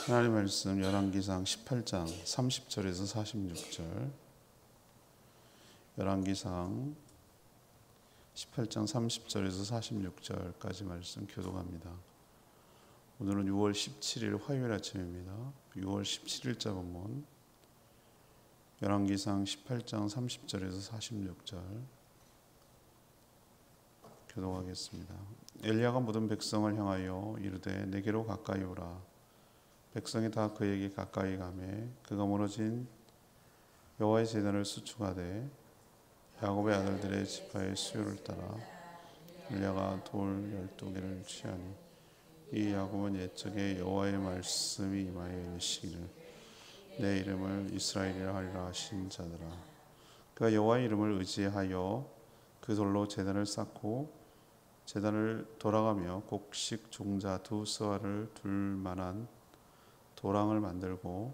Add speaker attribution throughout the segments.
Speaker 1: 하나님 말씀 열왕기상 18장 30절에서 46절. 열왕기상 18장 30절에서 46절까지 말씀 교독합니다. 오늘은 6월 17일 화요일 아침입니다. 6월 17일자 본문 열왕기상 18장 30절에서 46절 교독하겠습니다. 엘리야가 모든 백성을 향하여 이르되 내게로 가까이 오라. 백성이 다 그에게 가까이 가매 그가 무너진 여호와의 제단을 수축하되 야곱의 아들들의 지파의 수요를 따라 엘리야가 돌 12개를 취하니 이 야곱은 옛적에 여호와의 말씀이 임하여 이르시기를 내 이름을 이스라엘이라 하리라 하신 자들아. 그가 여호와의 이름을 의지하여 그 돌로 제단을 쌓고 제단을 돌아가며 곡식 종자 두 스와를 둘 만한 도랑을 만들고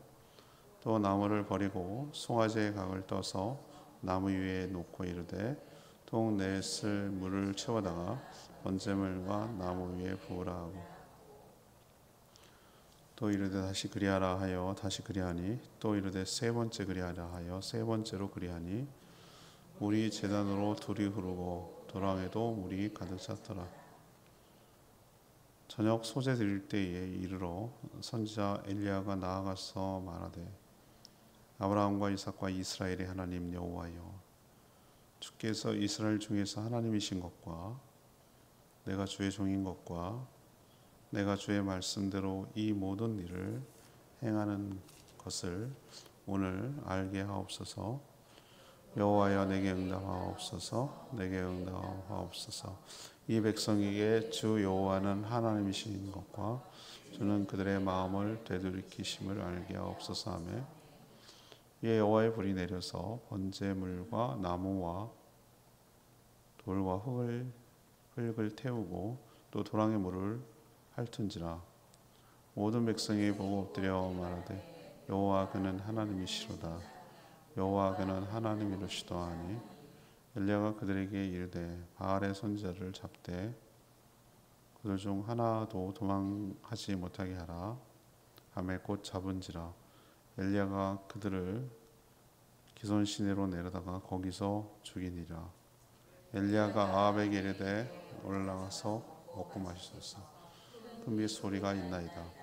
Speaker 1: 또 나무를 버리고 송아지의 각을 떠서 나무 위에 놓고 이르되 통 넷을 물을 채워다가 번제물과 나무 위에 부으라 하고 또 이르되 다시 그리하라 하여 다시 그리하니 또 이르되 세 번째 그리하라 하여 세 번째로 그리하니 물이 제단으로 둘이 흐르고 도랑에도 물이 가득 찼더라. 저녁 소재 드릴 때에 이르러 선지자 엘리야가 나아가서 말하되 아브라함과 이삭과 이스라엘의 하나님 여호와여, 주께서 이스라엘 중에서 하나님이신 것과 내가 주의 종인 것과 내가 주의 말씀대로 이 모든 일을 행하는 것을 오늘 알게 하옵소서. 여호와여, 내게 응답하옵소서. 내게 응답하옵소서. 이 백성에게 주 여호와는 하나님이신 것과 주는 그들의 마음을 되돌이키심을 알게 하옵소서 하며 이에 여호와의 불이 내려서 번제물과 나무와 돌과 흙을 태우고 또 도랑의 물을 핥은지라. 모든 백성이 보고 엎드려 말하되 여호와 그는 하나님이시로다. 여호와 그는 하나님이로시다 하니 엘리야가 그들에게 이르되 바알의 선지자를 잡되 그들 중 하나도 도망하지 못하게 하라 하매 곧 잡은지라. 엘리야가 그들을 기손 시내로 내려다가 거기서 죽이니라. 엘리야가 아합에게 이르되 올라가서 먹고 마시소서. 흠비 소리가 있나이다.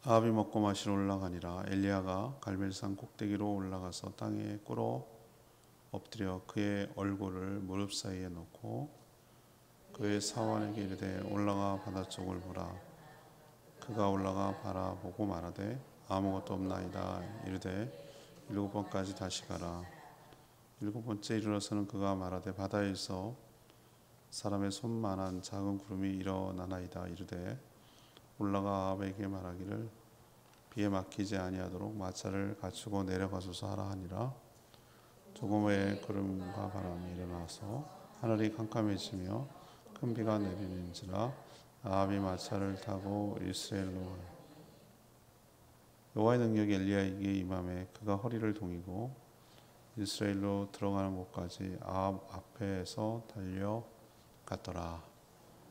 Speaker 1: 아합이 먹고 마시러 올라가니라. 엘리야가 갈멜산 꼭대기로 올라가서 땅에 꿇어 엎드려 그의 얼굴을 무릎 사이에 놓고 그의 사환에게 이르되 올라가 바다 쪽을 보라. 그가 올라가 바라보고 말하되 아무것도 없나이다. 이르되 7번까지 다시 가라. 7번째 이르러서는 그가 말하되 바다에서 사람의 손만한 작은 구름이 일어나나이다. 이르되 올라가 아합에게 말하기를 비에 막히지 아니하도록 마차를 갖추고 내려가소서 하라 하니라. 조금 후에 구름과 바람이 일어나서 하늘이 캄캄해지며 큰 비가 내리는지라. 아합이 마차를 타고 이스라엘로 여호와의 능력이 엘리야에게 임하매 그가 허리를 동이고 이스라엘로 들어가는 곳까지 아합 앞에서 달려갔더라.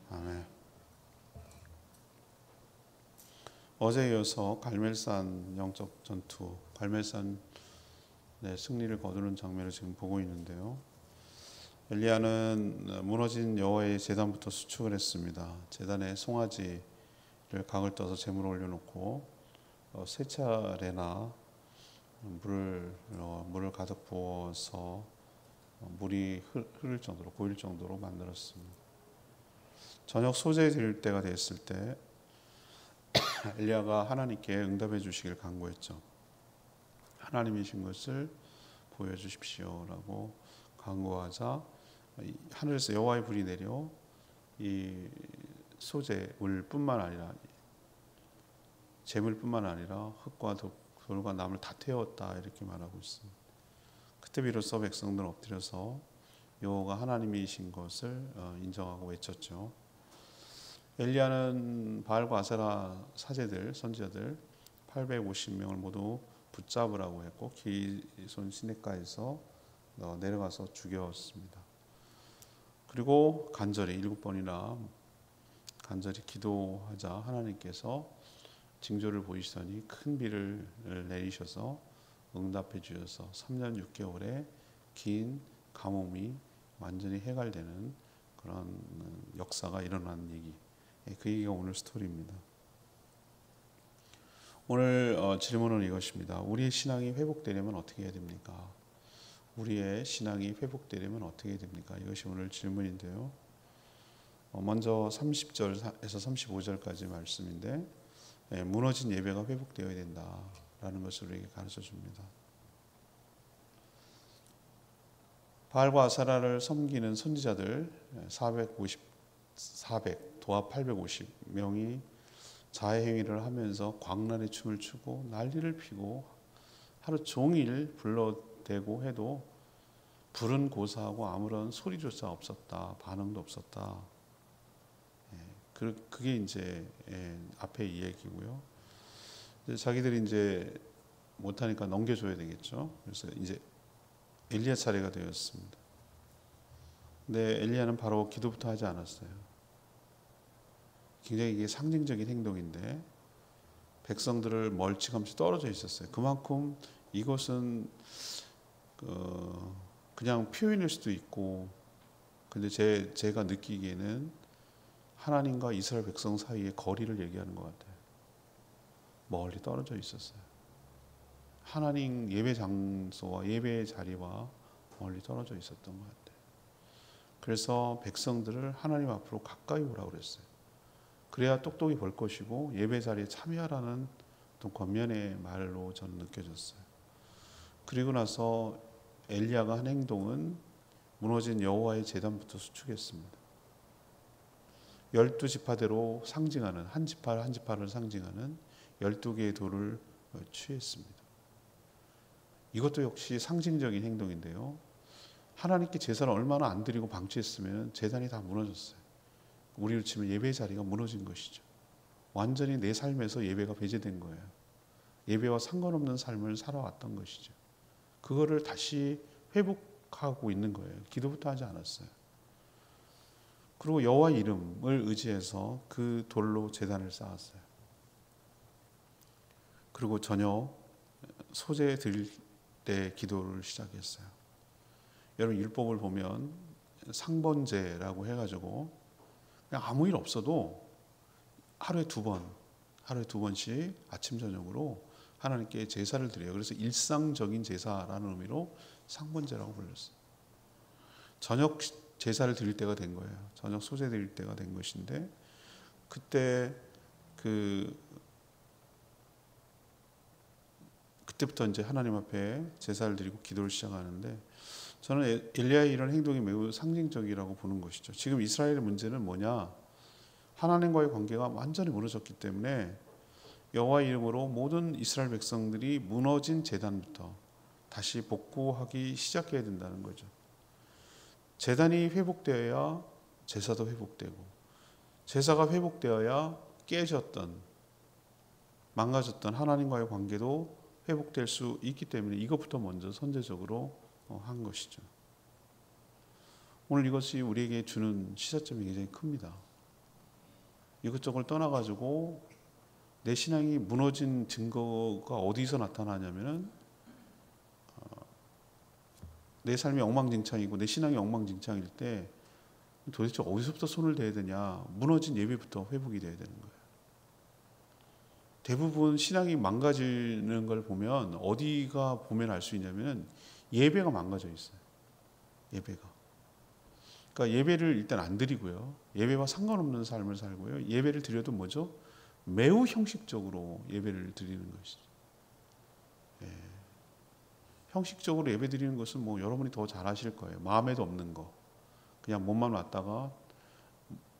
Speaker 1: 아멘. 어제에 이어서 갈멜산 영적 전투, 갈멜산 승리를 거두는 장면을 지금 보고 있는데요. 엘리야는 무너진 여호와의 제단부터 수축을 했습니다. 제단에 송아지를 각을 떠서 제물을 올려놓고 세 차례나 물을 가득 부어서 물이 흐를 정도로 고일 정도로 만들었습니다. 저녁 소재 드릴 때가 됐을 때 엘리야가 하나님께 응답해 주시길 간구했죠. 하나님이신 것을 보여주십시오라고 간구하자 하늘에서 여호와의 불이 내려 이 소재 물뿐만 아니라 재물뿐만 아니라 흙과 돌과 나무를 다 태웠다 이렇게 말하고 있습니다. 그때 비로소 백성들은 엎드려서 여호와가 하나님이신 것을 인정하고 외쳤죠. 엘리야는 바알과 아세라 사제들 선지자들 850명을 모두 붙잡으라고 했고 기손 시내가에서 내려가서 죽였습니다. 그리고 간절히 7번이나 간절히 기도하자 하나님께서 징조를 보이시더니 큰 비를 내리셔서 응답해 주셔서 3년 6개월의 긴 가뭄이 완전히 해갈되는 그런 역사가 일어난 얘기. 그 얘기가 오늘 스토리입니다. 오늘 질문은 이것입니다. 우리의 신앙이 회복되려면 어떻게 해야 됩니까? 우리의 신앙이 회복되려면 어떻게 해야 됩니까? 이것이 오늘 질문인데요. 먼저 30절에서 35절까지 말씀인데 무너진 예배가 회복되어야 된다라는 것을 우리에게 가르쳐 줍니다. 바알과 아세라를 섬기는 선지자들 400 도합 850명이 자해행위를 하면서 광란의 춤을 추고 난리를 피고 하루 종일 불러대고 해도 불은 고사하고 아무런 소리조차 없었다. 반응도 없었다. 그게 이제 앞에 이 얘기고요. 자기들이 이제 못하니까 넘겨줘야 되겠죠. 그래서 이제 엘리야 차례가 되었습니다. 근데 엘리야는 바로 기도부터 하지 않았어요. 굉장히 이게 상징적인 행동인데 백성들을 멀찌감치 떨어져 있었어요. 그만큼 이것은 그냥 표현일 수도 있고, 근데 제가 느끼기에는 하나님과 이스라엘 백성 사이의 거리를 얘기하는 것 같아요. 멀리 떨어져 있었어요. 하나님 예배 장소와 예배의 자리와 멀리 떨어져 있었던 것 같아요. 그래서 백성들을 하나님 앞으로 가까이 오라고 그랬어요. 그래야 똑똑히 볼 것이고 예배 자리에 참여하라는 어떤 권면의 말로 저는 느껴졌어요. 그리고 나서 엘리야가 한 행동은 무너진 여호와의 제단부터 수축했습니다. 12지파대로 상징하는 한 지파 한 지파를 상징하는 12개의 돌을 취했습니다. 이것도 역시 상징적인 행동인데요. 하나님께 제사를 얼마나 안 드리고 방치했으면 제단이 다 무너졌어요. 우리로 치면 예배 자리가 무너진 것이죠. 완전히 내 삶에서 예배가 배제된 거예요. 예배와 상관없는 삶을 살아왔던 것이죠. 그거를 다시 회복하고 있는 거예요. 기도부터 하지 않았어요. 그리고 여호와 이름을 의지해서 그 돌로 제단을 쌓았어요. 그리고 저녁 소제 드릴 때 기도를 시작했어요. 여러분 율법을 보면 상번제라고 해가지고 그냥 아무 일 없어도 하루에 두 번씩 아침 저녁으로 하나님께 제사를 드려요. 그래서 일상적인 제사라는 의미로 상번제라고 불렸어요. 저녁 제사를 드릴 때가 된 거예요. 저녁 소제 드릴 때가 된 것인데 그때부터 이제 하나님 앞에 제사를 드리고 기도를 시작하는데 저는 엘리야의 이런 행동이 매우 상징적이라고 보는 것이죠. 지금 이스라엘의 문제는 뭐냐? 하나님과의 관계가 완전히 무너졌기 때문에 여호와 이름으로 모든 이스라엘 백성들이 무너진 제단부터 다시 복구하기 시작해야 된다는 거죠. 제단이 회복되어야 제사도 회복되고 제사가 회복되어야 깨졌던 망가졌던 하나님과의 관계도 회복될 수 있기 때문에 이것부터 먼저 선제적으로 한 것이죠. 오늘 이것이 우리에게 주는 시사점이 굉장히 큽니다. 이것저것 떠나가지고 내 신앙이 무너진 증거가 어디서 나타나냐면은 내 삶이 엉망진창이고 내 신앙이 엉망진창일 때 도대체 어디서부터 손을 대야 되냐? 무너진 예배부터 회복이 돼야 되는 거예요. 대부분 신앙이 망가지는 걸 보면 어디가 보면 알 수 있냐면 예배가 망가져 있어요. 예배가. 그러니까 예배를 일단 안 드리고요. 예배와 상관없는 삶을 살고요. 예배를 드려도 뭐죠? 매우 형식적으로 예배를 드리는 것이죠. 형식적으로 예배 드리는 것은 뭐 여러분이 더 잘 아실 거예요. 마음에도 없는 거. 그냥 몸만 왔다가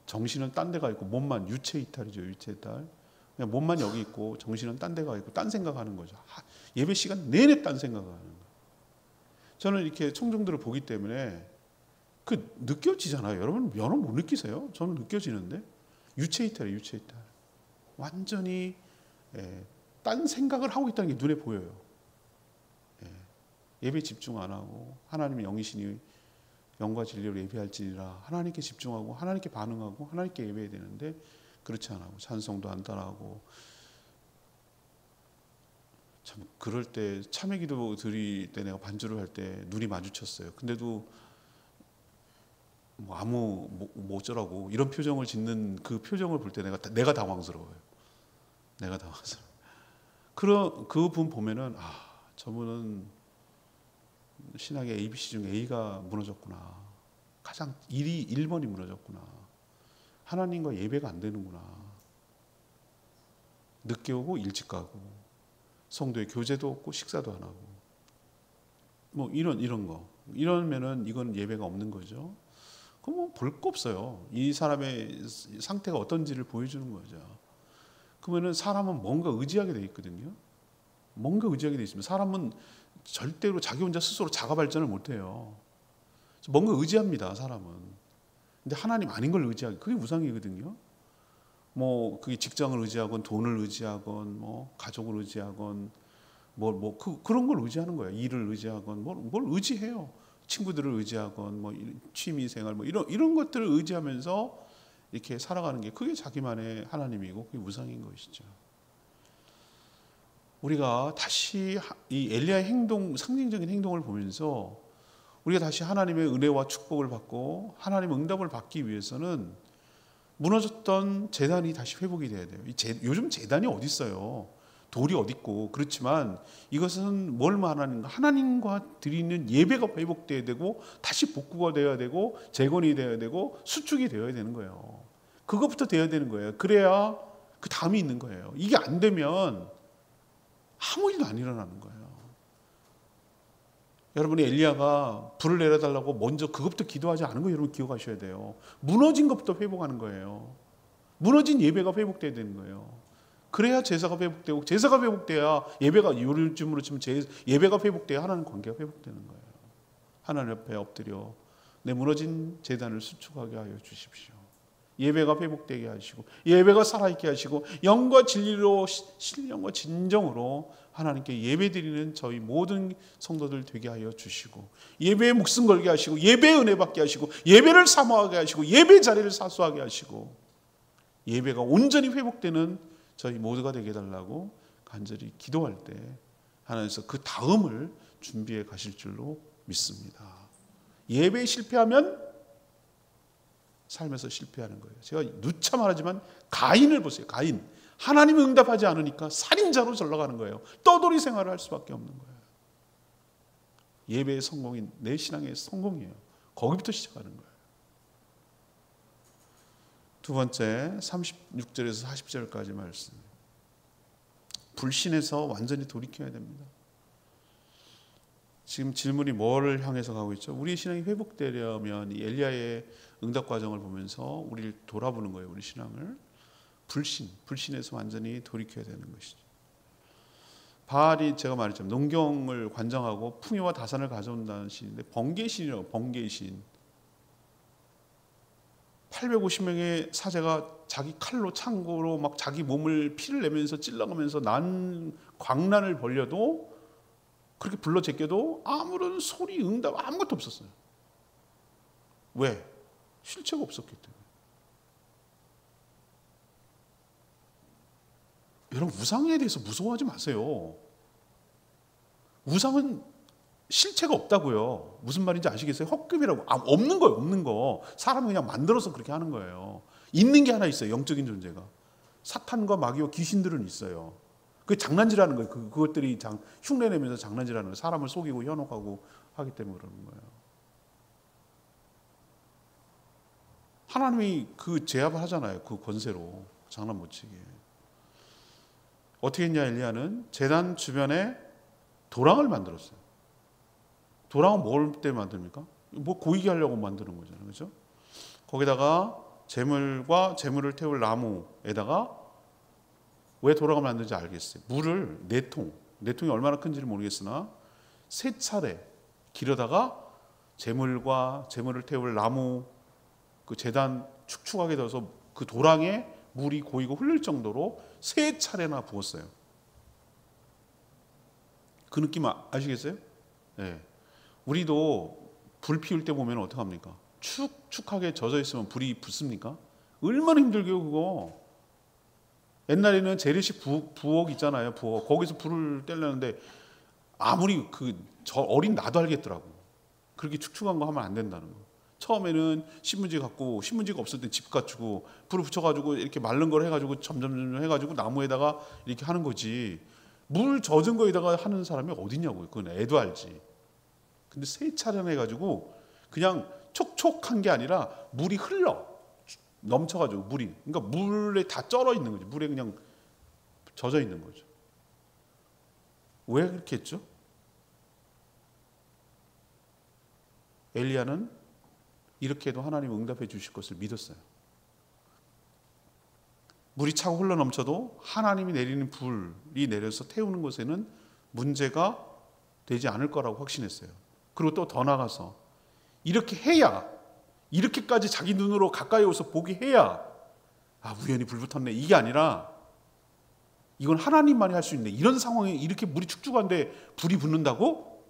Speaker 1: 정신은 딴 데가 있고 몸만 유체 이탈이죠. 유체 이탈. 그냥 몸만 여기 있고 정신은 딴 데가 있고 딴 생각하는 거죠. 예배 시간 내내 딴 생각하는 거예요. 저는 이렇게 청중들을 보기 때문에 그 느껴지잖아요. 여러분 못 느끼세요? 저는 느껴지는데 유체 이탈이에요. 유체 이탈. 완전히 딴 생각을 하고 있다는 게 눈에 보여요. 예배 집중 안 하고 하나님의 영이시니 영과 진리로 예배할지니라 하나님께 집중하고 하나님께 반응하고 하나님께 예배해야 되는데 그렇지 않고 찬송도 안 따라하고 참 그럴 때 참회기도 드릴 때 내가 반주를 할 때 눈이 마주쳤어요. 근데도 뭐 아무 뭐 어쩌라고 이런 표정을 짓는 그 표정을 볼 때 내가 당황스러워요. 내가 당황스러워. 그분 보면은 저분은 신학의 ABC 중 A가 무너졌구나. 가장 1번이 무너졌구나. 하나님과 예배가 안 되는구나. 늦게 오고 일찍 가고 성도의 교제도 없고 식사도 안 하고 뭐 이런 거 이러면은 이건 예배가 없는 거죠. 그럼 뭐 볼 거 없어요. 이 사람의 상태가 어떤지를 보여주는 거죠. 그러면은 사람은 뭔가 의지하게 돼 있거든요. 뭔가 의지하게 돼 있습니다. 사람은 절대로 자기 혼자 스스로 자가 발전을 못 해요. 뭔가 의지합니다, 사람은. 근데 하나님 아닌 걸 의지하기, 그게 우상이거든요. 뭐 그게 직장을 의지하건 돈을 의지하건 뭐 가족을 의지하건 그런 걸 의지하는 거예요. 일을 의지하건 뭘 의지해요. 친구들을 의지하건 뭐 취미 생활 뭐 이런 것들을 의지하면서 이렇게 살아가는 게 그게 자기만의 하나님이고 그게 우상인 것이죠. 우리가 다시 이 엘리야의 행동, 상징적인 행동을 보면서 우리가 다시 하나님의 은혜와 축복을 받고 하나님의 응답을 받기 위해서는 무너졌던 제단이 다시 회복이 돼야 돼요. 요즘 제단이 어디 있어요? 돌이 어디 있고. 그렇지만 이것은 뭘 말하는가? 하나님과 드리는 예배가 회복돼야 되고 다시 복구가 돼야 되고 재건이 돼야 되고 수축이 되어야 되는 거예요. 그것부터 돼야 되는 거예요. 그래야 그 다음이 있는 거예요. 이게 안 되면 아무 일도 안 일어나는 거예요. 여러분이 엘리야가 불을 내려달라고 먼저 그것부터 기도하지 않은 거 여러분 기억하셔야 돼요. 무너진 것부터 회복하는 거예요. 무너진 예배가 회복돼야 되는 거예요. 그래야 제사가 회복되고 제사가 회복돼야 예배가 요즘으로 치면 예배가 회복돼야 하나님 관계가 회복되는 거예요. 하나님 옆에 엎드려 내 무너진 제단을 수축하게 하여 주십시오. 예배가 회복되게 하시고 예배가 살아있게 하시고 영과 진리로 신령과 진정으로 하나님께 예배드리는 저희 모든 성도들 되게 하여 주시고 예배에 목숨 걸게 하시고 예배에 은혜 받게 하시고 예배를 사모하게 하시고 예배 자리를 사수하게 하시고 예배가 온전히 회복되는 저희 모두가 되게 해달라고 간절히 기도할 때 하나님께서 그 다음을 준비해 가실 줄로 믿습니다. 예배에 실패하면 삶에서 실패하는 거예요. 제가 누차 말하지만 가인을 보세요. 가인. 하나님이 응답하지 않으니까 살인자로 전락하는 거예요. 떠돌이 생활을 할 수밖에 없는 거예요. 예배의 성공이 내 신앙의 성공이에요. 거기부터 시작하는 거예요. 두 번째 36절에서 40절까지 말씀. 불신에서 완전히 돌이켜야 됩니다. 지금 질문이 뭐를 향해서 가고 있죠? 우리의 신앙이 회복되려면 이 엘리야의 응답 과정을 보면서 우리를 돌아보는 거예요. 우리 신앙을. 불신에서 완전히 돌이켜야 되는 것이죠. 바알이 제가 말했죠. 농경을 관장하고 풍요와 다산을 가져온다는 신인데 번개신이라고 번개신. 850명의 사제가 자기 칼로 창고로 막 자기 몸을 피를 내면서 찔러가면서 난 광란을 벌려도 그렇게 불러 제껴도 아무런 소리 응답 아무것도 없었어요. 왜? 실체가 없었기 때문에. 여러분 우상에 대해서 무서워하지 마세요. 우상은 실체가 없다고요. 무슨 말인지 아시겠어요? 헛금이라고. 없는 거예요. 없는 거. 사람이 그냥 만들어서 그렇게 하는 거예요. 있는 게 하나 있어요. 영적인 존재가. 사탄과 마귀와 귀신들은 있어요. 그게 장난질하는 거예요. 그것들이 흉내내면서 장난질하는 거예요. 사람을 속이고 현혹하고 하기 때문에 그러는 거예요. 하나님이 그 제압을 하잖아요. 그 권세로. 장난 못 치게. 어떻게 했냐 엘리야는 제단 주변에 도랑을 만들었어요. 도랑은 뭘 때문에 만듭니까? 뭐 고이게 하려고 만드는 거잖아요. 그렇죠? 거기다가 재물과 재물을 태울 나무에다가 왜 도랑을 만드는지 알겠어요. 물을 4통, 4통이 얼마나 큰지를 모르겠으나 3차례 길어다가 재물과 재물을 태울 나무 그 제단 축축하게 둬서 그 도랑에 물이 고이고 흘릴 정도로 3차례나 부었어요. 그 느낌 아시겠어요? 네. 우리도 불 피울 때 보면 어떡합니까? 축축하게 젖어 있으면 불이 붙습니까? 얼마나 힘들게요 그거. 옛날에는 재래식 부엌 있잖아요. 부엌. 거기서 불을 떼려는데 아무리 저 어린 나도 알겠더라고. 그렇게 축축한 거 하면 안 된다는 거. 처음에는 신문지가 없을 때 집 갖추고 불을 붙여가지고 이렇게 마른 걸 해가지고 점점 해가지고 나무에다가 이렇게 하는 거지. 물 젖은 거에다가 하는 사람이 어딨냐고요. 그건 애도 알지. 근데 세차련해가지고 그냥 촉촉한 게 아니라 물이 흘러 넘쳐가지고 물이, 그러니까 물에 다 쩔어 있는 거죠. 물에 그냥 젖어 있는 거죠. 왜 그렇게 했죠? 엘리야는 이렇게 해도 하나님 응답해 주실 것을 믿었어요. 물이 차고 흘러 넘쳐도 하나님이 내리는 불이 내려서 태우는 것에는 문제가 되지 않을 거라고 확신했어요. 그리고 또 더 나가서 이렇게 해야, 이렇게까지 자기 눈으로 가까이 오서 보게 해야 우연히 불 붙었네 이게 아니라 이건 하나님만이 할 수 있네. 이런 상황에 이렇게 물이 축축한데 불이 붙는다고?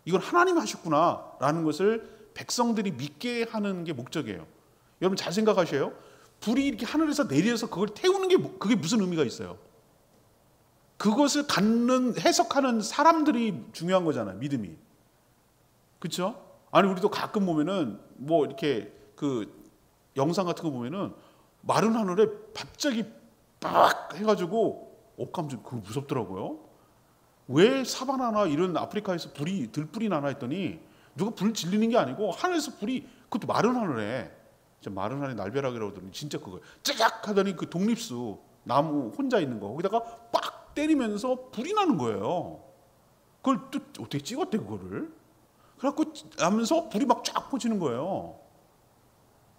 Speaker 1: 이건 하나님 하셨구나 라는 것을 백성들이 믿게 하는 게 목적이에요. 여러분 잘 생각하셔요. 불이 이렇게 하늘에서 내려서 그걸 태우는 게 그게 무슨 의미가 있어요? 그것을 갖는 해석하는 사람들이 중요한 거잖아요. 믿음이. 그렇죠? 아니 우리도 가끔 보면은 뭐 이렇게 영상 같은 거 보면은 마른 하늘에 갑자기 빡 해가지고 깜짝 그거 무섭더라고요. 왜 사바나나 이런 아프리카에서 들불이 나나 했더니 누가 불 질리는 게 아니고 하늘에서 불이, 그것도 마른 하늘에, 마른 하늘에 날벼락이라고 하더니 진짜 그거 짜작 하더니 그 독립수 나무 혼자 있는 거 거기다가 빡 때리면서 불이 나는 거예요. 그걸 또 어떻게 찍었대 그거를. 그래갖고 하면서 불이 막 쫙 퍼지는 거예요.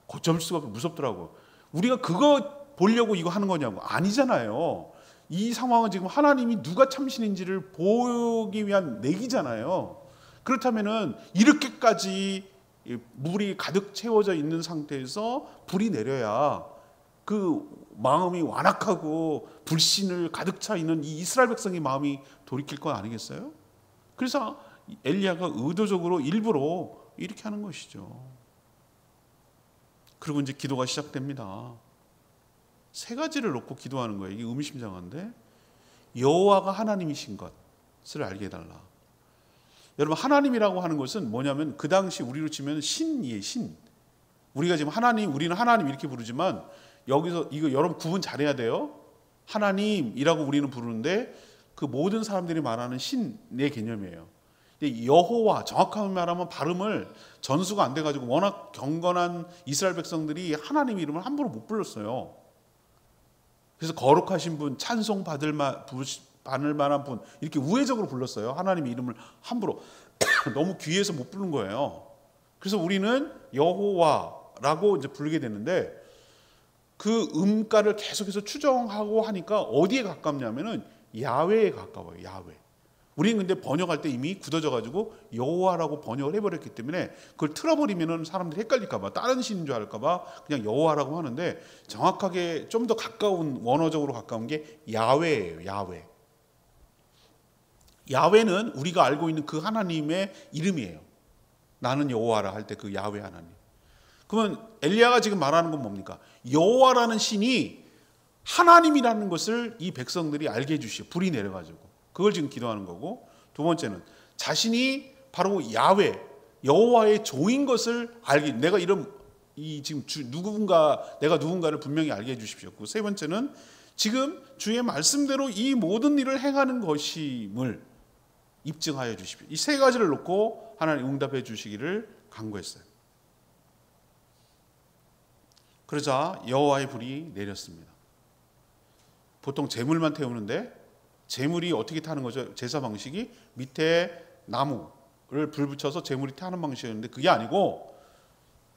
Speaker 1: 걷잡을 수가 없고 무섭더라고. 우리가 그거 보려고 이거 하는 거냐고. 아니잖아요. 이 상황은 지금 하나님이 누가 참신인지를 보기 위한 내기잖아요. 그렇다면은 이렇게까지 물이 가득 채워져 있는 상태에서 불이 내려야 그 마음이 완악하고 불신을 가득 차 있는 이 이스라엘 백성의 마음이 돌이킬 거 아니겠어요? 그래서 엘리야가 의도적으로 일부러 이렇게 하는 것이죠. 그리고 이제 기도가 시작됩니다. 세 가지를 놓고 기도하는 거예요. 이게 의미심장한데, 여호와가 하나님이신 것을 알게 해달라. 여러분 하나님이라고 하는 것은 뭐냐면 그 당시 우리로 치면 신이에요. 신. 우리가 지금 우리는 하나님 이렇게 부르지만 여기서 이거 여러분 구분 잘해야 돼요. 하나님이라고 우리는 부르는데 그 모든 사람들이 말하는 신의 개념이에요. 근데 여호와, 정확하게 말하면 발음을 전수가 안 돼가지고 워낙 경건한 이스라엘 백성들이 하나님 이름을 함부로 못 불렀어요. 그래서 거룩하신 분, 찬송 받을 만한 분 이렇게 우회적으로 불렀어요. 하나님 이름을 함부로 너무 귀해서 못 부른 거예요. 그래서 우리는 여호와라고 이제 부르게 되는데 그 음가를 계속해서 추정하고 하니까 어디에 가깝냐면은 야훼에 가까워요. 야훼. 우리는 근데 번역할 때 이미 굳어져가지고 여호와라고 번역을 해버렸기 때문에 그걸 틀어버리면은 사람들이 헷갈릴까봐 다른 신인 줄 알까봐 그냥 여호와라고 하는데 정확하게 좀 더 가까운 원어적으로 가까운 게 야훼예요. 야훼. 야훼는 우리가 알고 있는 그 하나님의 이름이에요. 나는 여호와라 할 때 그 야훼 하나님. 그러면 엘리야가 지금 말하는 건 뭡니까? 여호와라는 신이 하나님이라는 것을 이 백성들이 알게 해주시오. 불이 내려가지고. 그걸 지금 기도하는 거고, 두 번째는 자신이 바로 야훼, 여호와의 종인 것을 알게, 내가 내가 누군가를 분명히 알게 해주십시오. 세 번째는 지금 주의 말씀대로 이 모든 일을 행하는 것임을 입증하여 주십시오. 이 세 가지를 놓고 하나님 응답해 주시기를 간구했어요. 그러자 여호와의 불이 내렸습니다. 보통 재물만 태우는데 재물이 어떻게 타는 거죠? 제사 방식이 밑에 나무를 불 붙여서 재물이 타는 방식이었는데 그게 아니고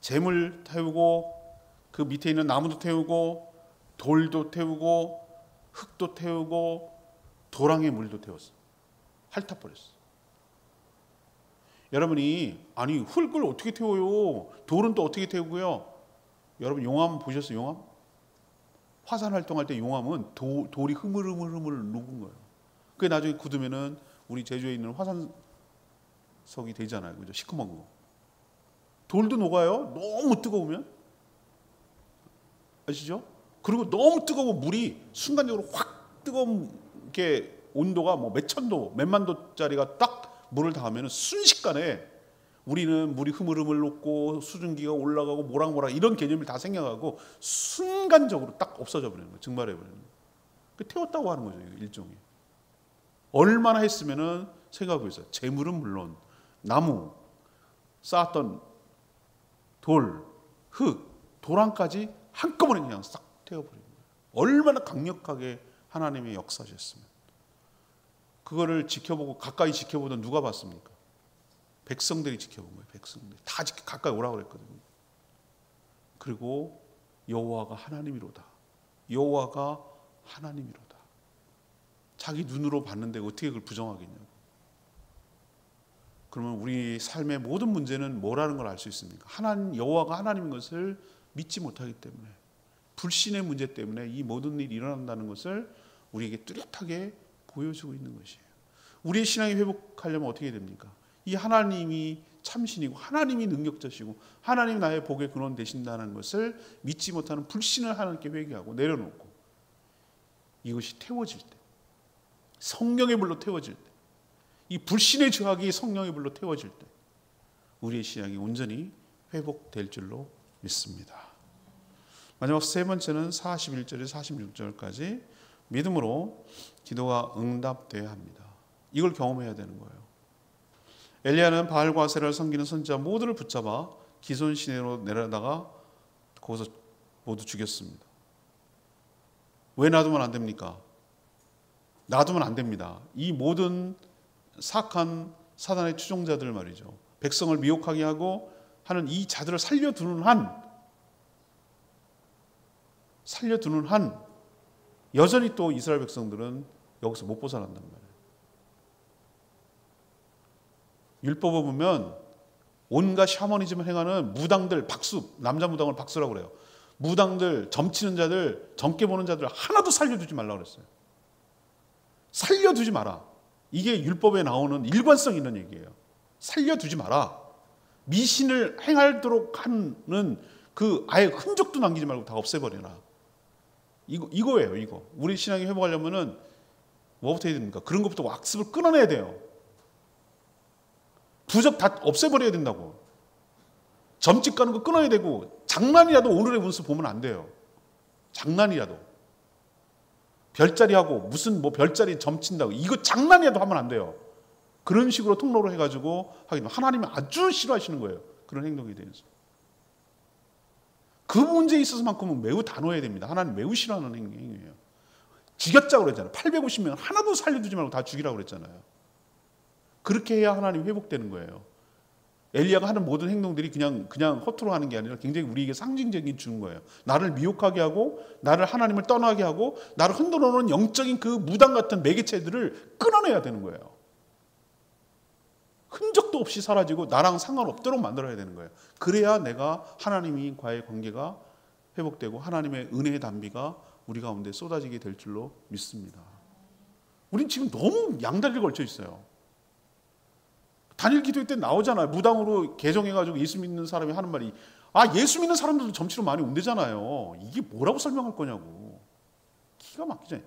Speaker 1: 재물 태우고 그 밑에 있는 나무도 태우고 돌도 태우고 흙도 태우고 도랑의 물도 태웠어. 핥아버렸어. 여러분이 아니 흙을 어떻게 태워요? 돌은 또 어떻게 태우고요? 여러분 용암 보셨어요? 용암? 화산 활동할 때 용암은 돌이 흐물흐물 녹은 거예요. 그게 나중에 굳으면은 우리 제주에 있는 화산석이 되잖아요. 그죠? 시커먼 거. 돌도 녹아요. 너무 뜨거우면. 아시죠?
Speaker 2: 그리고 너무 뜨거운 물이 순간적으로 확 뜨거운 게 온도가 뭐 몇천 도, 몇만 도짜리가 딱 물을 닿으면 순식간에 우리는 물이 흐물흐물 녹고 수증기가 올라가고 모락모락 이런 개념이 다 생겨가고 순간적으로 딱 없어져 버리는 거예요. 증발해 버리는 거예요. 태웠다고 하는 거죠. 일종의. 얼마나 했으면은 생각하고 있어요. 재물은 물론 나무, 쌓았던 돌, 흙, 도랑까지 한꺼번에 그냥 싹 태워버리는 거예요. 얼마나 강력하게 하나님이 역사하셨으면. 그거를 지켜보고 가까이 지켜보던 누가 봤습니까? 백성들이 지켜본 거예요. 백성들이 다 가까이 오라고 그랬거든요. 그리고 여호와가 하나님이로다. 여호와가 하나님이로다. 자기 눈으로 봤는데 어떻게 그걸 부정하겠냐고. 그러면 우리 삶의 모든 문제는 뭐라는 걸 알 수 있습니까? 하나님, 여호와가 하나님인 것을 믿지 못하기 때문에, 불신의 문제 때문에 이 모든 일이 일어난다는 것을 우리에게 뚜렷하게 보여주고 있는 것이에요. 우리의 신앙이 회복하려면 어떻게 됩니까? 이 하나님이 참신이고 하나님이 능력자시고 하나님이 나의 복의 근원 되신다는 것을 믿지 못하는 불신을 하나님께 회개하고 내려놓고 이것이 태워질 때, 성령의 불로 태워질 때, 이 불신의 죄악이 성령의 불로 태워질 때 우리의 신앙이 온전히 회복될 줄로 믿습니다. 마지막 세 번째는 41절에서 46절까지 믿음으로 기도가 응답돼야 합니다. 이걸 경험해야 되는 거예요. 엘리야는 바알과 아세라를 섬기는 선지자 모두를 붙잡아 기손 시내로 내려다가 거기서 모두 죽였습니다. 왜 놔두면 안 됩니까? 놔두면 안 됩니다. 이 모든 사악한 사단의 추종자들 말이죠. 백성을 미혹하게 하고 하는 이 자들을 살려두는 한 여전히 또 이스라엘 백성들은 여기서 못 벗어난단 말이에요. 율법을 보면 온갖 샤머니즘을 행하는 무당들 박수, 남자 무당을 박수라고 그래요. 무당들, 점치는 자들, 점괘 보는 자들 하나도 살려두지 말라고 그랬어요. 살려두지 마라. 이게 율법에 나오는 일관성 있는 얘기예요. 살려두지 마라. 미신을 행하도록 하는 그 아예 흔적도 남기지 말고 다 없애버려라. 이거예요, 이거. 우리 신앙이 회복하려면은 뭐부터 해야 됩니까? 그런 것부터 악습을 끊어내야 돼요. 부적 다 없애버려야 된다고. 점집 가는 거 끊어야 되고, 장난이라도 오늘의 운수 보면 안 돼요. 장난이라도. 별자리 하고 무슨 뭐 별자리 점친다고 이거 장난이라도 하면 안 돼요. 그런 식으로 통로로 해가지고 하긴 하나님이 아주 싫어하시는 거예요. 그런 행동에 대해서. 그 문제에 있어서만큼은 매우 단호해야 됩니다. 하나님 매우 싫어하는 행위예요. 죽였자고 그랬잖아요. 850명 하나도 살려두지 말고 다 죽이라고 그랬잖아요. 그렇게 해야 하나님이 회복되는 거예요. 엘리야가 하는 모든 행동들이 그냥 허투루 하는 게 아니라 굉장히 우리에게 상징적인 주는 거예요. 나를 미혹하게 하고 나를 하나님을 떠나게 하고 나를 흔들어 놓은 영적인 그 무당 같은 매개체들을 끊어내야 되는 거예요. 흔적도 없이 사라지고 나랑 상관없도록 만들어야 되는 거예요. 그래야 내가 하나님과의 관계가 회복되고 하나님의 은혜의 단비가 우리 가운데 쏟아지게 될 줄로 믿습니다. 우린 지금 너무 양다리를 걸쳐 있어요. 단일 기도회 때 나오잖아요. 무당으로 개종해가지고 예수 믿는 사람이 하는 말이 예수 믿는 사람들도 점치로 많이 온대잖아요. 이게 뭐라고 설명할 거냐고. 기가 막히잖아요.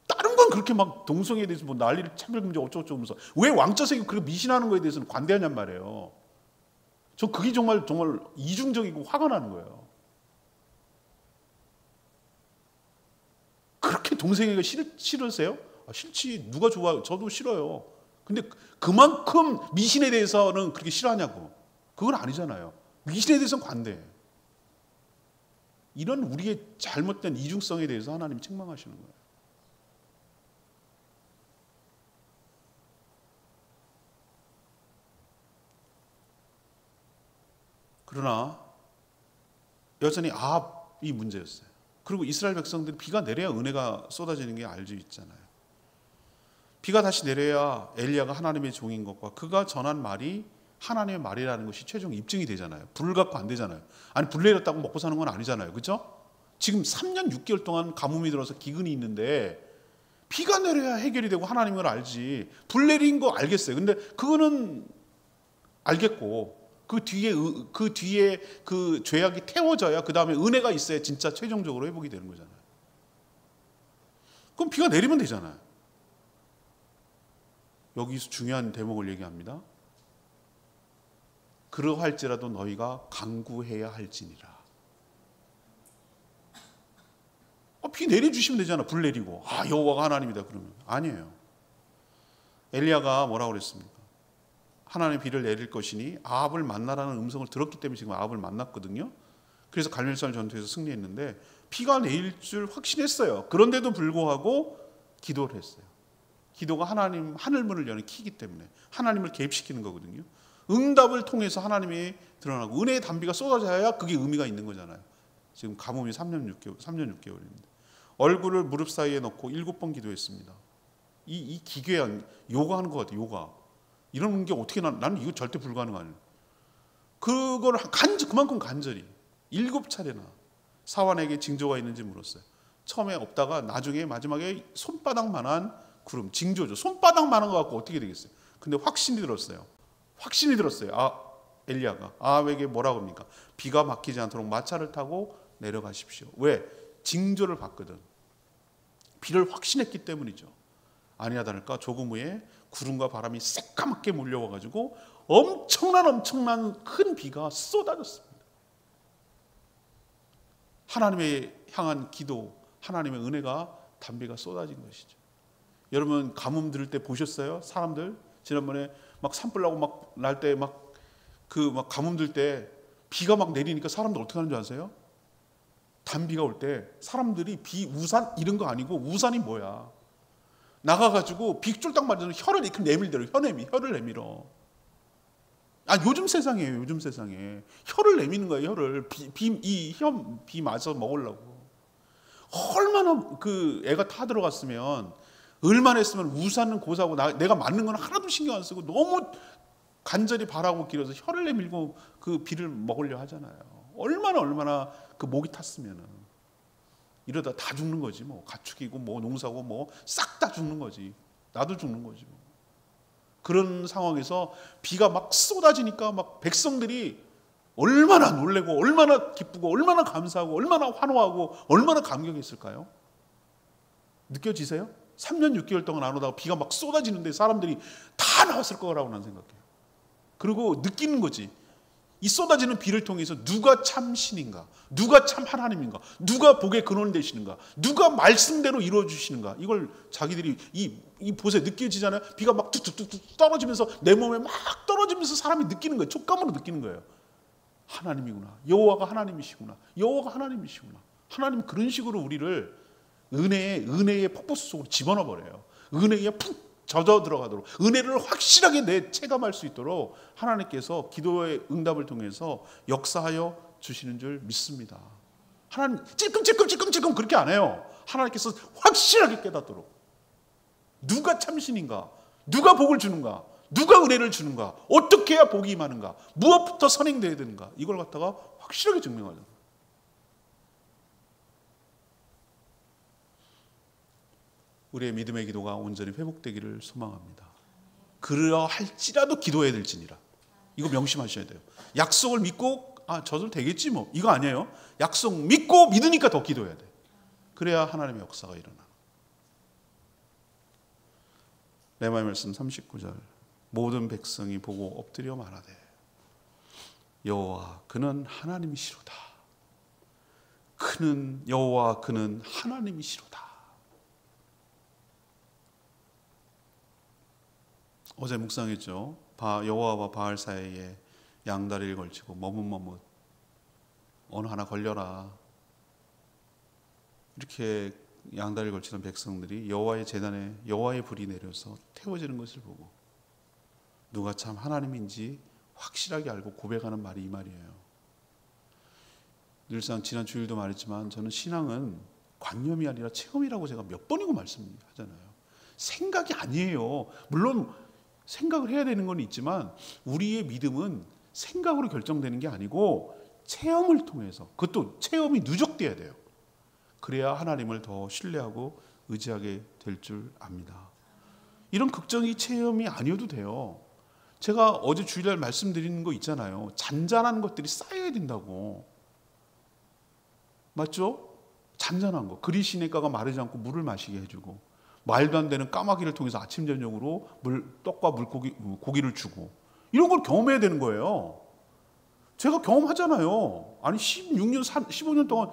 Speaker 2: 다른 건 그렇게 막 동성애에 대해서 뭐 난리를 차별금지 어쩌고저쩌고 하면서 왜 왕자색이 그렇게 미신하는 거에 대해서는 관대하냔 말이에요. 저 그게 정말 이중적이고 화가 나는 거예요. 그렇게 동성애가 싫으세요? 싫지. 누가 좋아요? 저도 싫어요. 근데 그만큼 미신에 대해서는 그렇게 싫어하냐고. 그건 아니잖아요. 미신에 대해서는 관대해. 이런 우리의 잘못된 이중성에 대해서 하나님이 책망하시는 거예요. 그러나 여전히 아합이 문제였어요. 그리고 이스라엘 백성들이 비가 내려야 은혜가 쏟아지는 게 알수 있잖아요. 비가 다시 내려야 엘리야가 하나님의 종인 것과 그가 전한 말이 하나님의 말이라는 것이 최종 입증이 되잖아요. 불 갖고 안 되잖아요. 아니 불 내렸다고 먹고 사는 건 아니잖아요. 그렇죠? 지금 3년 6개월 동안 가뭄이 들어서 기근이 있는데 비가 내려야 해결이 되고 하나님을 알지. 불 내린 거 알겠어요. 근데 그거는 알겠고 그 뒤에 그 죄악이 태워져야 그 다음에 은혜가 있어야 진짜 최종적으로 회복이 되는 거잖아요. 그럼 비가 내리면 되잖아요. 여기서 중요한 대목을 얘기합니다. 그러할지라도 너희가 간구해야 할지니라. 비 내려주시면 되잖아. 불 내리고. 여호와가 하나님이다 그러면. 아니에요. 엘리야가 뭐라고 그랬습니까? 하나님의 비를 내릴 것이니 아합을 만나라는 음성을 들었기 때문에 지금 아합을 만났거든요. 그래서 갈멜산 전투에서 승리했는데 비가 내릴 줄 확신했어요. 그런데도 불구하고 기도를 했어요. 기도가 하나님 하늘문을 여는 키이기 때문에 하나님을 개입시키는 거거든요. 응답을 통해서 하나님이 드러나고 은혜의 단비가 쏟아져야 그게 의미가 있는 거잖아요. 지금 가뭄이 3년 6개월입니다. 얼굴을 무릎 사이에 넣고 7번 기도했습니다. 이 기괴한 요가하는 것 같아요. 요가. 이런 게 어떻게 나는 이거 절대 불가능하네요. 그걸 그만큼 간절히 7차례나 사환에게 징조가 있는지 물었어요. 처음에 없다가 나중에 마지막에 손바닥만한 구름, 징조죠. 손바닥만한 거 갖고 어떻게 되겠어요? 근데 확신이 들었어요. 엘리야가 아합에게 뭐라고 합니까? 비가 막히지 않도록 마차를 타고 내려가십시오. 왜? 징조를 봤거든. 비를 확신했기 때문이죠. 아니야 다를까 조금 후에 구름과 바람이 새까맣게 몰려와가지고 엄청난 큰 비가 쏟아졌습니다. 하나님의 향한 기도, 하나님의 은혜가 단비가 쏟아진 것이죠. 여러분 가뭄 들을 때 보셨어요? 사람들 지난번에 막 산불 나고 막 날 때 막 가뭄 들 때 비가 막 내리니까 사람들 어떻게 하는 줄 아세요? 단비가 올 때 사람들이 비 우산 이런 거 아니고 우산이 뭐야? 나가가지고 비 쫄딱 맞으면 혀를 이렇게 내밀더라. 혀를 내밀어. 요즘 세상이에요. 요즘 세상에 혀를 내미는 거예요. 혀를 비 마저 먹으려고. 얼마나 그 애가 타 들어갔으면 얼마나 했으면 우산은 고사하고 내가 맞는 건 하나도 신경 안 쓰고 너무 간절히 바라고 길어서 혀를 내밀고 그 비를 먹으려 하잖아요. 얼마나 그 목이 탔으면은 이러다 다 죽는 거지 뭐. 가축이고 뭐 농사고 뭐 싹 다 죽는 거지. 나도 죽는 거지 뭐. 그런 상황에서 비가 막 쏟아지니까 막 백성들이 얼마나 놀래고 얼마나 기쁘고 얼마나 감사하고 얼마나 환호하고 얼마나 감격했을까요? 느껴지세요? 3년 6개월 동안 안 오다가 비가 막 쏟아지는데 사람들이 다 나왔을 거라고 난 생각해요. 그리고 느끼는 거지. 이 쏟아지는 비를 통해서 누가 참 신인가, 누가 참 하나님인가, 누가 복의 근원 되시는가, 누가 말씀대로 이루어 주시는가, 이걸 자기들이 이 보세 느껴지잖아요. 비가 막 툭툭툭 떨어지면서 내 몸에 막 떨어지면서 사람이 느끼는 거예요. 촉감으로 느끼는 거예요. 하나님이구나. 여호와가 하나님이시구나. 여호와가 하나님이시구나. 하나님은 그런 식으로 우리를 은혜의 폭포수 속으로 집어넣어 버려요. 은혜에 푹 젖어 들어가도록, 은혜를 확실하게 체감할 수 있도록 하나님께서 기도의 응답을 통해서 역사하여 주시는 줄 믿습니다. 하나님 찔끔찔끔 그렇게 안 해요. 하나님께서 확실하게 깨닫도록. 누가 참신인가, 누가 복을 주는가, 누가 은혜를 주는가, 어떻게 해야 복이 임하는가, 무엇부터 선행되어야 되는가, 이걸 갖다가 확실하게 증명하죠. 우리의 믿음의 기도가 온전히 회복되기를 소망합니다. 그러할지라도 기도해야 될지니라. 이거 명심하셔야 돼요. 약속을 믿고 저들 되겠지 뭐 이거 아니에요. 약속 믿고 믿으니까 더 기도해야 돼. 그래야 하나님의 역사가 일어나. 레마의 말씀 39절. 모든 백성이 보고 엎드려 말하되 여호와 그는 하나님이시로다. 여호와 그는 하나님이시로다. 어제 묵상했죠. 여호와와 바알 사이에 양다리를 걸치고 머뭇머뭇 어느 하나 걸려라. 이렇게 양다리를 걸치던 백성들이 여호와의 제단에 여호와의 불이 내려서 태워지는 것을 보고 누가 참 하나님인지 확실하게 알고 고백하는 말이 이 말이에요. 늘상 지난 주일도 말했지만 저는 신앙은 관념이 아니라 체험이라고 제가 몇 번이고 말씀하잖아요. 생각이 아니에요. 물론 생각을 해야 되는 건 있지만 우리의 믿음은 생각으로 결정되는 게 아니고 체험을 통해서, 그것도 체험이 누적돼야 돼요. 그래야 하나님을 더 신뢰하고 의지하게 될 줄 압니다. 이런 극적인 체험이 아니어도 돼요. 제가 어제 주일날 말씀드리는 거 있잖아요. 잔잔한 것들이 쌓여야 된다고. 맞죠? 잔잔한 거, 그리 시냇가가 마르지 않고 물을 마시게 해주고, 말도 안 되는 까마귀를 통해서 아침 저녁으로 떡과 물고기, 고기를 주고, 이런 걸 경험해야 되는 거예요. 제가 경험하잖아요. 아니 16년, 15년 동안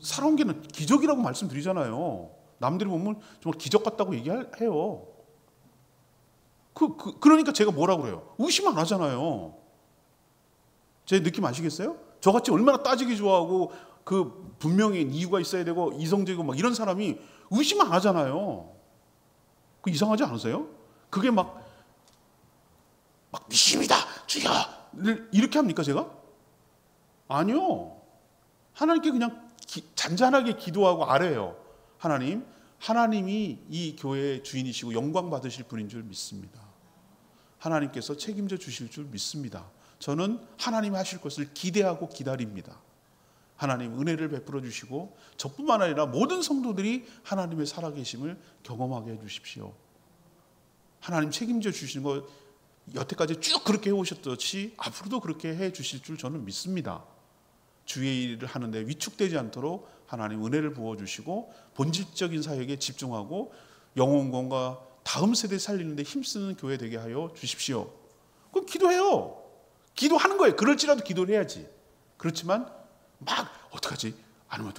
Speaker 2: 살아온 게 기적이라고 말씀드리잖아요. 남들이 보면 정말 기적 같다고 얘기해요. 그러니까 제가 뭐라고 그래요? 의심 안 하잖아요. 제 느낌 아시겠어요? 저같이 얼마나 따지기 좋아하고 그 분명히 이유가 있어야 되고 이성적이고 막 이런 사람이 의심 안 하잖아요. 그 이상하지 않으세요? 그게 막 믿습니다 주여 이렇게 합니까 제가? 아니요. 하나님께 그냥 잔잔하게 기도하고 아뢰요. 하나님이 이 교회의 주인이시고 영광 받으실 분인 줄 믿습니다. 하나님께서 책임져 주실 줄 믿습니다. 저는 하나님이 하실 것을 기대하고 기다립니다. 하나님 은혜를 베풀어 주시고 저뿐만 아니라 모든 성도들이 하나님의 살아계심을 경험하게 해 주십시오. 하나님 책임져 주시는 거 여태까지 쭉 그렇게 해오셨듯이 앞으로도 그렇게 해 주실 줄 저는 믿습니다. 주의 일을 하는데 위축되지 않도록 하나님 은혜를 부어주시고 본질적인 사역에 집중하고 영혼권과 다음 세대 살리는데 힘쓰는 교회 되게 하여 주십시오. 그럼 기도해요. 기도하는 거예요. 그럴지라도 기도를 해야지. 그렇지만 막 어떡하지? 아니면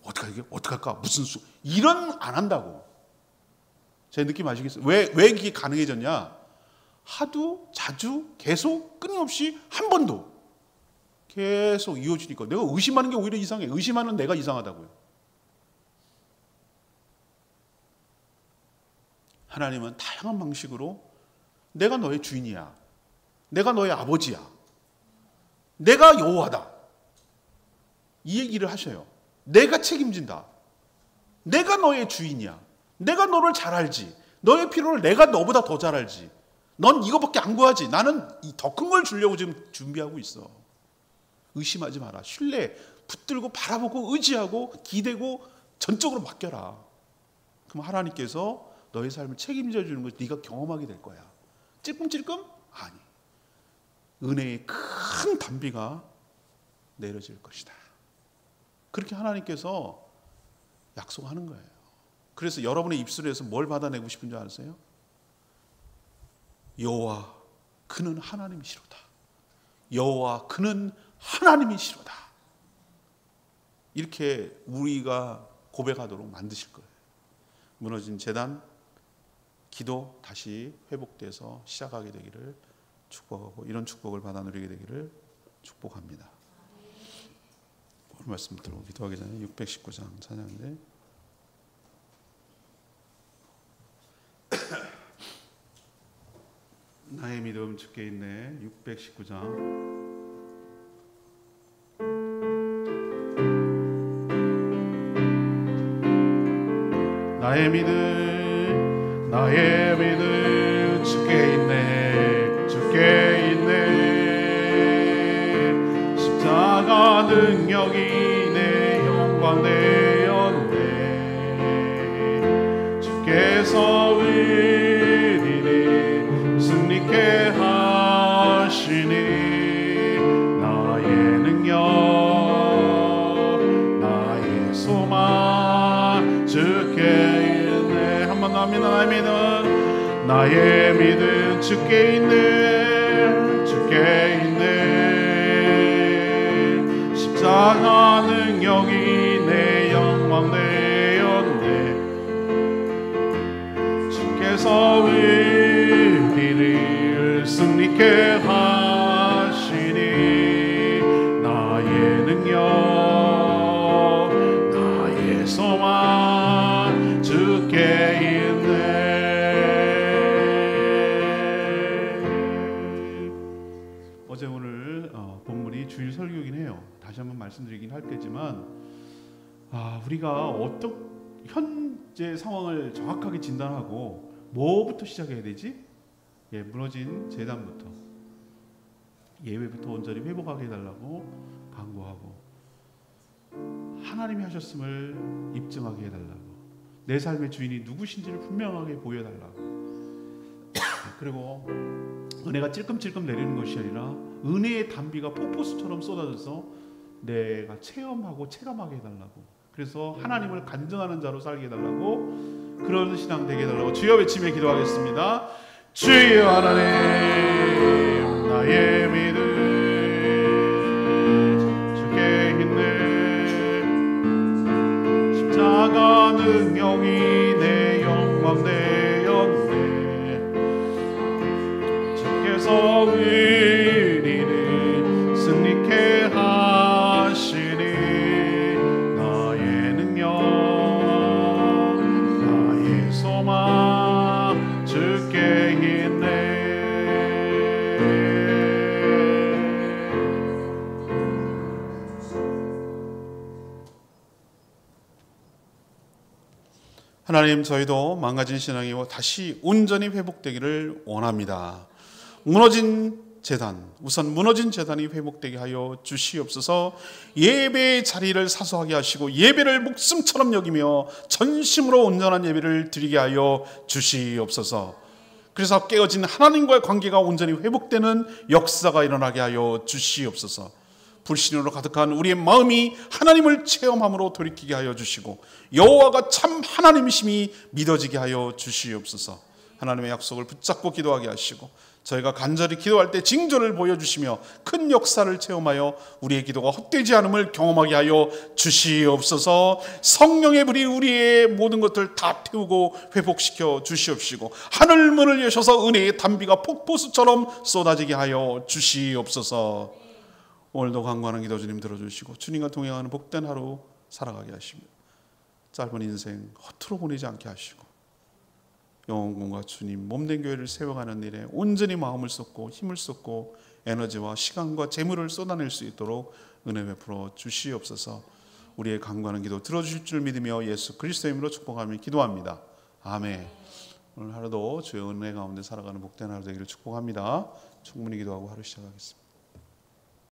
Speaker 2: 어떡하지? 어떡할까? 무슨 수? 이런 안 한다고. 제 느낌 아시겠어요? 왜 이게 가능해졌냐? 하도 자주 계속 끊임없이 한 번도 계속 이어지니까 내가 의심하는 게 오히려 이상해. 의심하는 내가 이상하다고요. 하나님은 다양한 방식으로 내가 너의 주인이야. 내가 너의 아버지야. 내가 여호와다. 이 얘기를 하셔요. 내가 책임진다. 내가 너의 주인이야. 내가 너를 잘 알지. 너의 필요를 내가 너보다 더 잘 알지. 넌 이거밖에 안 구하지. 나는 더 큰 걸 주려고 지금 준비하고 있어. 의심하지 마라. 신뢰, 붙들고 바라보고 의지하고 기대고 전적으로 맡겨라. 그럼 하나님께서 너의 삶을 책임져 주는 걸 네가 경험하게 될 거야. 찔끔찔끔? 아니. 은혜의 큰 단비가 내려질 것이다. 그렇게 하나님께서 약속하는 거예요. 그래서 여러분의 입술에서 뭘 받아내고 싶은 줄 아세요? 여호와 그는 하나님이시로다. 여호와 그는 하나님이시로다. 이렇게 우리가 고백하도록 만드실 거예요. 무너진 제단, 기도 다시 회복돼서 시작하게 되기를 축복하고 이런 축복을 받아 누리게 되기를 축복합니다. 오늘 말씀 들고 기도하기 전에 619장 찬양인데 나의 믿음 주께 있네. 619장 나의 믿음 주께 있네. 주께 있네. 십자가 능력이 내 영광 되었네. 주께서 의인이 승리케 하시니 나의 능력 나의 소망 주께 나의 믿음 주께 있네. 주께 있네. 십자가 능력이 내 영광 되었네. 주께서 의인을 승리케 하시니 나의 능력 나의 소망 주께 있네. 어제 오늘 본문이 주일 설교이긴 해요. 다시 한번 말씀드리긴 할 테지만 우리가 어떤 현재 상황을 정확하게 진단하고 뭐부터 시작해야 되지? 무너진 제단부터 예배부터 온전히 회복하게 해달라고 간구하고 하나님이 하셨음을 입증하게 해달라고 내 삶의 주인이 누구신지를 분명하게 보여달라고 그리고 은혜가 찔끔찔끔 내리는 것이 아니라 은혜의 단비가 폭포수처럼 쏟아져서 내가 체험하고 체감하게 해달라고 그래서 하나님을 간증하는 자로 살게 해달라고, 그런 신앙 되게 해달라고 주여 외치며 기도하겠습니다. 주여 하나님, 나의 믿음 주께 있네. 십자가 능력이 내 영광 되었네. 주께서 의리를 승리케 하시니 나의 능력, 나의 소망 주께 있네.
Speaker 1: 하나님, 저희도 망가진 신앙이 다시 온전히 회복되기를 원합니다. 무너진 재단, 우선 무너진 재단이 회복되게 하여 주시옵소서. 예배의 자리를 사소하게 하시고 예배를 목숨처럼 여기며 전심으로 온전한 예배를 드리게 하여 주시옵소서. 그래서 깨어진 하나님과의 관계가 온전히 회복되는 역사가 일어나게 하여 주시옵소서. 불신으로 가득한 우리의 마음이 하나님을 체험함으로 돌이키게 하여 주시고 여호와가 참 하나님이심이 믿어지게 하여 주시옵소서. 하나님의 약속을 붙잡고 기도하게 하시고 저희가 간절히 기도할 때 징조를 보여주시며 큰 역사를 체험하여 우리의 기도가 헛되지 않음을 경험하게 하여 주시옵소서. 성령의 불이 우리의 모든 것들 다 태우고 회복시켜 주시옵시고 하늘 문을 여셔서 은혜의 단비가 폭포수처럼 쏟아지게 하여 주시옵소서. 오늘도 간구하는 기도 주님 들어주시고 주님과 동행하는 복된 하루 살아가게 하시며 짧은 인생 허투루 보내지 않게 하시고 영혼과 주님 몸된 교회를 세워가는 일에 온전히 마음을 쏟고 힘을 쏟고 에너지와 시간과 재물을 쏟아낼 수 있도록 은혜 베풀어 주시옵소서. 우리의 간구하는 기도 들어주실 줄 믿으며 예수 그리스도의 이름으로 축복하며 기도합니다. 아멘. 오늘 하루도 주의 은혜 가운데 살아가는 복된 하루 되기를 축복합니다. 충분히 기도하고 하루 시작하겠습니다.